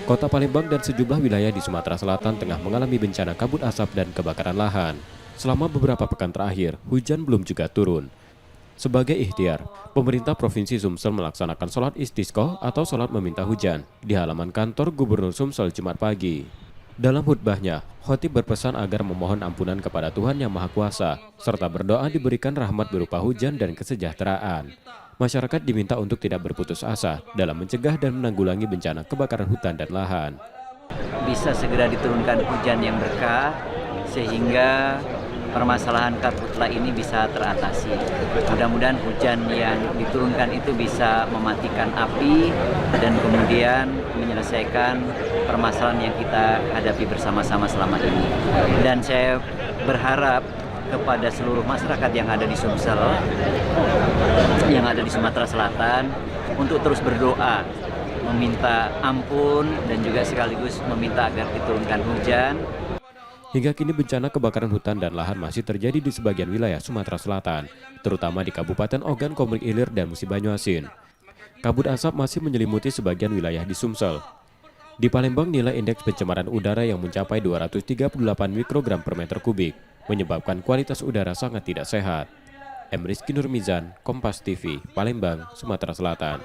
Kota Palembang dan sejumlah wilayah di Sumatera Selatan tengah mengalami bencana kabut asap dan kebakaran lahan. Selama beberapa pekan terakhir, hujan belum juga turun. Sebagai ikhtiar, pemerintah Provinsi Sumsel melaksanakan sholat istisqa atau sholat meminta hujan di halaman kantor Gubernur Sumsel Jumat pagi. Dalam khutbahnya, khotib berpesan agar memohon ampunan kepada Tuhan Yang Maha Kuasa, serta berdoa diberikan rahmat berupa hujan dan kesejahteraan. Masyarakat diminta untuk tidak berputus asa dalam mencegah dan menanggulangi bencana kebakaran hutan dan lahan. Bisa segera diturunkan hujan yang berkah sehingga permasalahan karhutla ini bisa teratasi. Mudah-mudahan hujan yang diturunkan itu bisa mematikan api dan kemudian menyelesaikan permasalahan yang kita hadapi bersama-sama selama ini. Dan saya berharap kepada seluruh masyarakat yang ada di Sumsel, yang ada di Sumatera Selatan, untuk terus berdoa, meminta ampun dan juga sekaligus meminta agar diturunkan hujan. Hingga kini bencana kebakaran hutan dan lahan masih terjadi di sebagian wilayah Sumatera Selatan, terutama di Kabupaten Ogan, Komering Ilir, dan Musi Banyuasin. Kabut asap masih menyelimuti sebagian wilayah di Sumsel. Di Palembang, nilai indeks pencemaran udara yang mencapai 238 mikrogram per meter kubik menyebabkan kualitas udara sangat tidak sehat. M. Rizky Nurmizan, Kompas TV, Palembang, Sumatera Selatan.